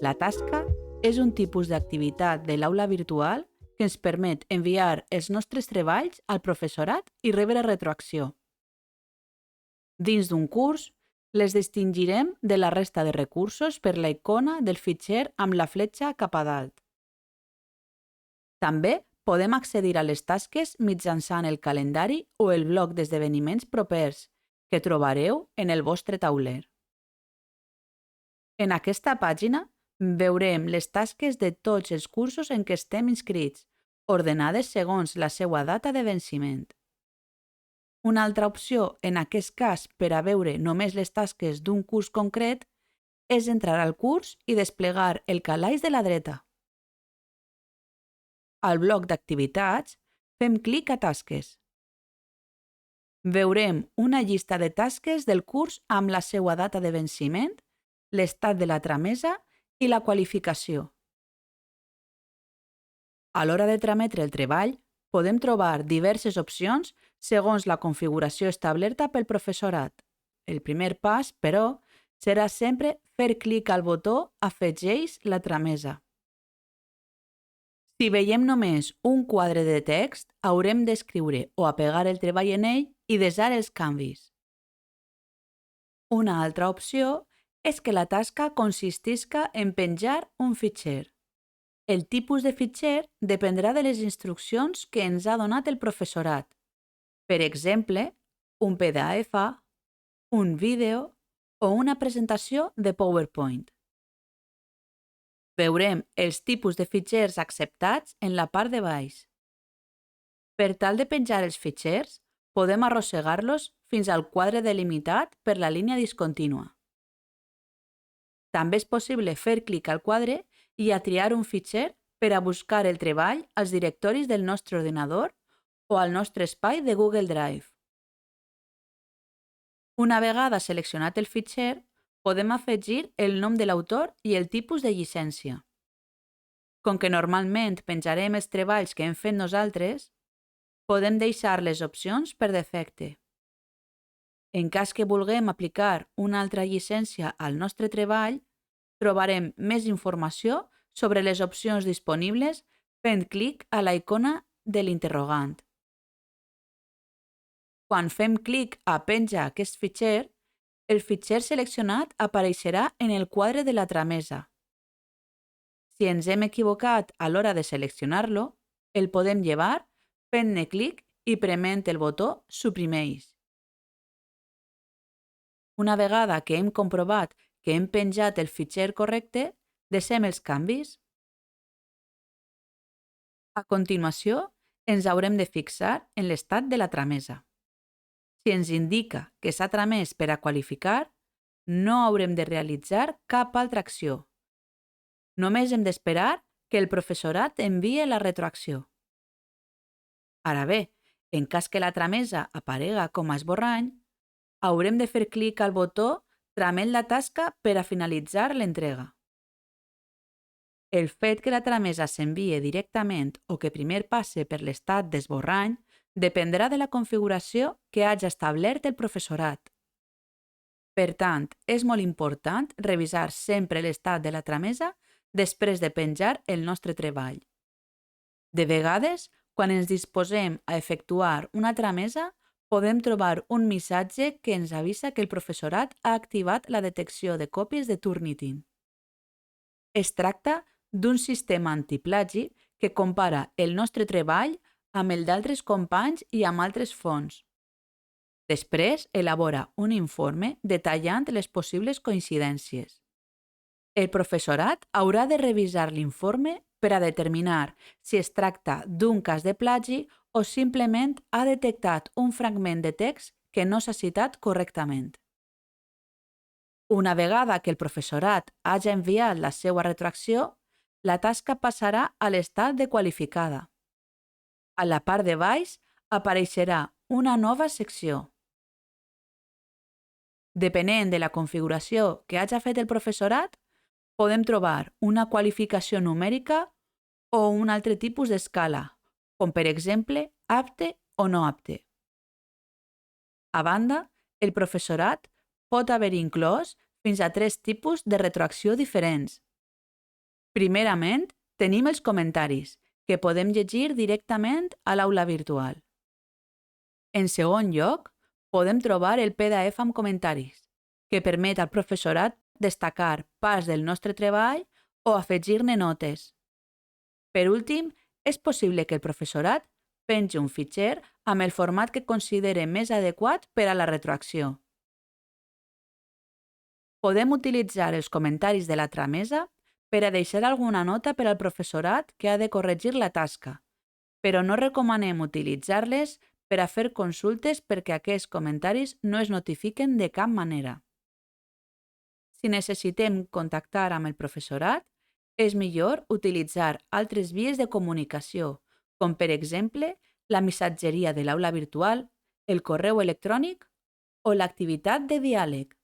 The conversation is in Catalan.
La tasca és un tipus d'activitat de l'aula virtual que ens permet enviar els nostres treballs al professorat i rebre retroacció. Dins d'un curs, les distingirem de la resta de recursos per la icona del fitxer amb la fletxa cap a dalt. També podem accedir a les tasques mitjançant el calendari o el bloc d'esdeveniments propers que trobareu en el vostre tauler. En aquesta pàgina veurem les tasques de tots els cursos en què estem inscrits, ordenades segons la seva data de venciment. Una altra opció, en aquest cas per a veure només les tasques d'un curs concret, és entrar al curs i desplegar el calaix de la dreta. Al bloc d'activitats, fem clic a tasques. Veurem una llista de tasques del curs amb la seva data de venciment, l'estat de la tramesa i la qualificació. A l'hora de trametre el treball, podem trobar diverses opcions segons la configuració establerta pel professorat. El primer pas, però, serà sempre fer clic al botó Afegeix la tramesa. Si veiem només un quadre de text, haurem d'escriure o apegar el treball en ell i desar els canvis. Una altra opció és que la tasca consistisca en penjar un fitxer. El tipus de fitxer dependrà de les instruccions que ens ha donat el professorat. Per exemple, un PDF, un vídeo o una presentació de PowerPoint. Veurem els tipus de fitxers acceptats en la part de baix. Per tal de penjar els fitxers, podem arrossegar-los fins al quadre delimitat per la línia discontínua. També és possible fer clic al quadre i a triar un fitxer per a buscar el treball als directoris del nostre ordinador o al nostre espai de Google Drive. Una vegada seleccionat el fitxer, podem afegir el nom de l'autor i el tipus de llicència. Com que normalment penjarem els treballs que hem fet nosaltres, podem deixar les opcions per defecte. En cas que vulguem aplicar una altra llicència al nostre treball, trobarem més informació sobre les opcions disponibles fent clic a la icona de l'interrogant. Quan fem clic a penjar aquest fitxer, el fitxer seleccionat apareixerà en el quadre de la tramesa. Si ens hem equivocat a l'hora de seleccionar-lo, el podem llevar fent-ne clic i prement el botó Suprimeix. Una vegada que hem comprovat que hem penjat el fitxer correcte, desem els canvis. A continuació, ens haurem de fixar en l'estat de la tramesa. Si ens indica que s'ha tramès per a qualificar, no haurem de realitzar cap altra acció. Només hem d'esperar que el professorat envie la retroacció. Ara bé, en cas que la tramesa aparega com a esborrany, haurem de fer clic al botó Tramet la tasca per a finalitzar l'entrega. El fet que la tramesa s'envie directament o que primer passe per l'estat d'esborrany dependrà de la configuració que hagi establert el professorat. Per tant, és molt important revisar sempre l'estat de la tramesa després de penjar el nostre treball. De vegades, quan ens disposem a efectuar una tramesa, podem trobar un missatge que ens avisa que el professorat ha activat la detecció de còpies de Turnitin. Es tracta d'un sistema antiplagi que compara el nostre treball amb el d'altres companys i amb altres fonts. Després elabora un informe detallant les possibles coincidències. El professorat haurà de revisar l'informe per a determinar si es tracta d'un cas de plagi o simplement ha detectat un fragment de text que no s'ha citat correctament. Una vegada que el professorat hagi enviat la seva retroacció, la tasca passarà a l'estat de qualificada. A la part de baix apareixerà una nova secció. Depenent de la configuració que hagi fet el professorat, podem trobar una qualificació numèrica o un altre tipus d'escala, com per exemple apte o no apte. A banda, el professorat pot haver inclòs fins a 3 tipus de retroacció diferents. Primerament, tenim els comentaris, que podem llegir directament a l'aula virtual. En segon lloc, podem trobar el PDF amb comentaris, que permet al professorat destacar parts del nostre treball o afegir-ne notes. Per últim, és possible que el professorat pengi un fitxer amb el format que considere més adequat per a la retroacció. Podem utilitzar els comentaris de la tramesa per a deixar alguna nota per al professorat que ha de corregir la tasca, però no recomanem utilitzar-les per a fer consultes perquè aquests comentaris no es notifiquen de cap manera. Si necessitem contactar amb el professorat, és millor utilitzar altres vies de comunicació, com per exemple la missatgeria de l'aula virtual, el correu electrònic o l'activitat de diàleg.